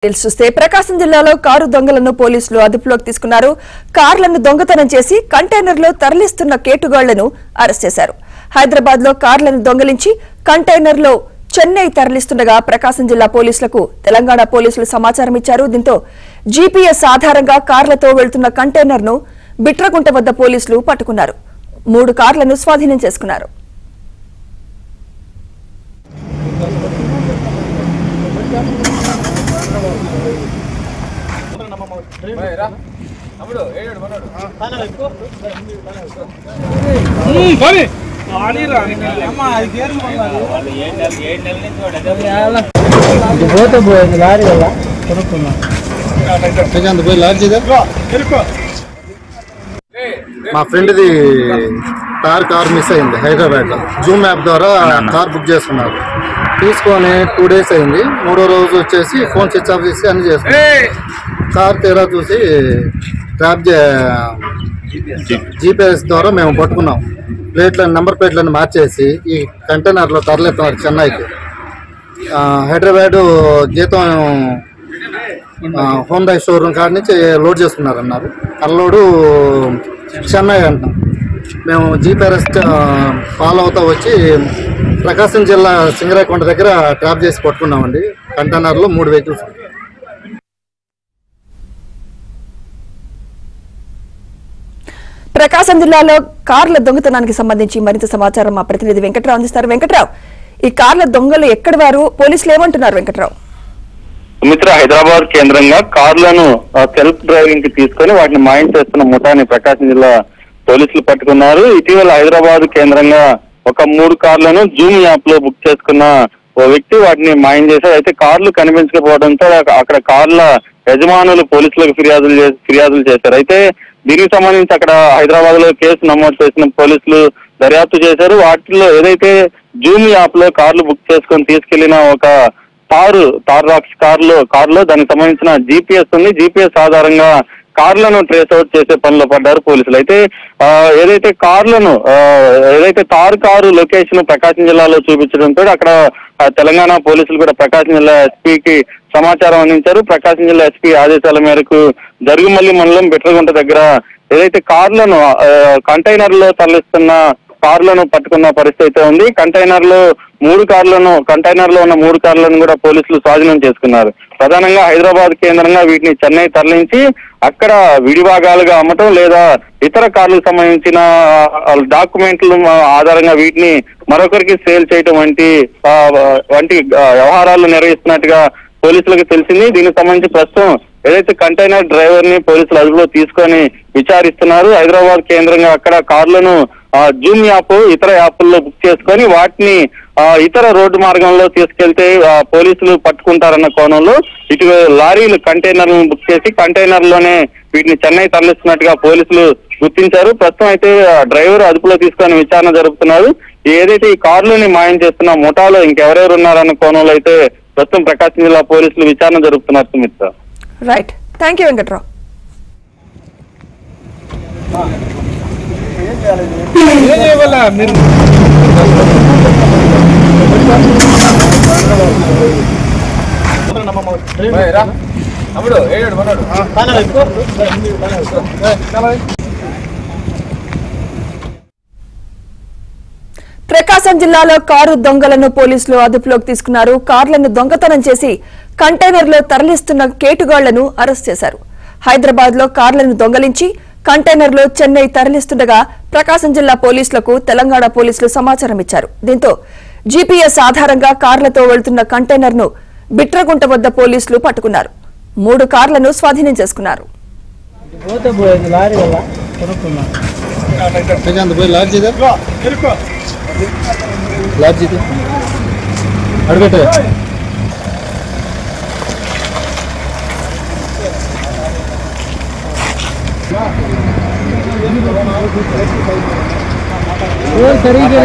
చూస్తే ప్రకాశం జిల్లాలో కారు దొంగలను పోలీసులు అదుపులోకి తీసుకున్నారు. కార్లను దొంగతనం చేసి కంటైనర్లో తరలిస్తున్న కేటుగాళ్లను అరెస్ట్ చేశారు. హైదరాబాద్ లో కార్లను దొంగలించి కంటైనర్లో చెన్నై తరలిస్తుండగా ప్రకాశం జిల్లా పోలీసులకు తెలంగాణ పోలీసులు సమాచారం ఇచ్చారు. దీంతో జీపీఎస్ ఆధారంగా కార్లతో వెళ్తున్న కంటైనర్ను బిట్రగుంట వద్ద పోలీసులు పట్టుకున్నారు. 3 కార్లను స్వాధీనం చేసుకున్నారు. మా ఫ్రెండ్ది కార్ మిస్ అయింది. హైదరాబాద్ లో జూమ్ యాప్ ద్వారా కార్ బుక్ చేసుకున్నారు. తీసుకొని 2 డేస్ అయింది. 3వ రోజు వచ్చేసి ఫోన్ స్విచ్ ఆఫ్ చేసి అన్ని చేసుకున్నారు. కార్ తీరా చూసి జీపీఎస్ ద్వారా మేము పట్టుకున్నాం. నెంబర్ ప్లేట్లను మార్చేసి ఈ కంటైనర్లో తరలిస్తున్నారు చెన్నైకి. హైదరాబాద్ గీతం హోండా షోరూమ్ కాడ నుంచి లోడ్ చేసుకున్నారన్నారు. అల్లోడు చెన్నై అంటున్నాం. మేము జీపీఎస్ ఫాలో అవుతా వచ్చి ప్రకాశం జిల్లా సింగరాయకొండ దగ్గర ట్రాప్ చేసి పట్టుకున్నామండి. కంటైనర్లో 3 వెహికల్స్. ప్రకాశం జిల్లాలో కార్ల దొంగతనానికి సంబంధించి మరింత సమాచారం మా ప్రతినిధి వెంకట్రావు అందిస్తారు. వెంకట్రావు, ఈ కార్ల దొంగలు ఎక్కడి వారు? పోలీసులు ఏమంటున్నారు? వెంకట్రావు, సుమిత్ర, హైదరాబాద్ కేంద్రంగా కార్లను సెల్ఫ్ డ్రైవింగ్ కి తీసుకొని వాటిని మాయం చేస్తున్న ముఠాని ప్రకాశం జిల్లా పోలీసులు పట్టుకున్నారు. ఇటీవల హైదరాబాద్ కేంద్రంగా ఒక 3 కార్లను జూమ్ యాప్ లో బుక్ చేసుకున్న ఓ వ్యక్తి వాటిని మాయం చేశారు. అయితే కార్లు కనిపించకపోవడంతో అక్కడ కార్ల యజమానులు పోలీసులకు ఫిర్యాదులు చేశారు. అయితే దీనికి సంబంధించి అక్కడ హైదరాబాద్ లో కేసు నమోదు చేసిన పోలీసులు దర్యాప్తు చేశారు. వాటిలో ఏదైతే జూమ్ యాప్ లో కార్లు బుక్ చేసుకొని తీసుకెళ్లిన ఒక తార్ కారులో దానికి సంబంధించిన జీపీఎస్ ఉంది. జీపీఎస్ ఆధారంగా కార్లను ట్రేస్ అవుట్ చేసే పనిలో పడ్డారు పోలీసులు. అయితే ఏదైతే తార్ కారు లొకేషన్ ప్రకాశం జిల్లాలో చూపించడంతో అక్కడ తెలంగాణ పోలీసులు కూడా ప్రకాశం జిల్లా ఎస్పీకి సమాచారం అందించారు. ప్రకాశం జిల్లా ఎస్పీ ఆదేశాల మేరకు జరుగుమల్లి మండలం బిట్రగుంట దగ్గర ఏదైతే కార్లను కంటైనర్ లో తరలిస్తున్న కార్లను పట్టుకున్న పరిస్థితి ఉంది. కంటైనర్ లో ఉన్న 3 కార్లను కూడా పోలీసులు స్వాధీనం చేసుకున్నారు. ప్రధానంగా హైదరాబాద్ కేంద్రంగా వీటిని చెన్నై తరలించి అక్కడ విడిభాగాలుగా అమ్మటం లేదా ఇతర కార్లకు సంబంధించిన డాక్యుమెంట్ల ఆధారంగా వీటిని మరొకరికి సేల్ చేయటం వంటి వ్యవహారాలు నిర్వహిస్తున్నట్టుగా పోలీసులకు తెలిసింది. దీనికి సంబంధించి ప్రస్తుతం ఏదైతే కంటైనర్ డ్రైవర్ ని పోలీసులు అదుపులో తీసుకొని విచారిస్తున్నారు. హైదరాబాద్ కేంద్రంగా అక్కడ కార్లను జూమ్ యాప్ ఇతర యాప్ల్లో బుక్ చేసుకొని వాటిని ఇతర రోడ్డు మార్గంలో తీసుకెళ్తే పోలీసులు పట్టుకుంటారన్న కోణంలో ఇటు లారీలు కంటైనర్లను బుక్ చేసి కంటైనర్ లోనే వీటిని చెన్నై తరలిస్తున్నట్టుగా పోలీసులు గుర్తించారు. ప్రస్తుతం అయితే డ్రైవర్ అదుపులో తీసుకొని విచారణ జరుపుతున్నారు. ఏదైతే ఈ కార్లని మాయం చేస్తున్న ముఠాలో ఇంకెవరెవరు ఉన్నారన్న కోణంలో అయితే ప్రస్తుతం ప్రకాశం జిల్లా పోలీసులు విచారణ జరుపుతున్నారు. Sumitra, right, thank you Venkatrao. Prakasam జిల్లాలో కారు దొంగలను పోలీసులు అదుపులోకి తీసుకున్నారు. కార్లను దొంగతనం చేసి కంటైనర్లో తరలిస్తున్న కేటుగాళ్లను అరెస్ట్ చేశారు. హైదరాబాద్ లో కార్లను దొంగలించి కంటైనర్లో చెన్నై తరలిస్తుండగా ప్రకాశం జిల్లా పోలీసులకు తెలంగాణ పోలీసులు సమాచారం ఇచ్చారు. దీంతో జీపీఎస్ ఆధారంగా కార్లతో వెళ్తున్న కంటైనర్ను బిట్రగుంట వద్ద పోలీసులు పట్టుకున్నారు. 3 కార్లను స్వాధీనం చేసుకున్నారు. సరిగ్గా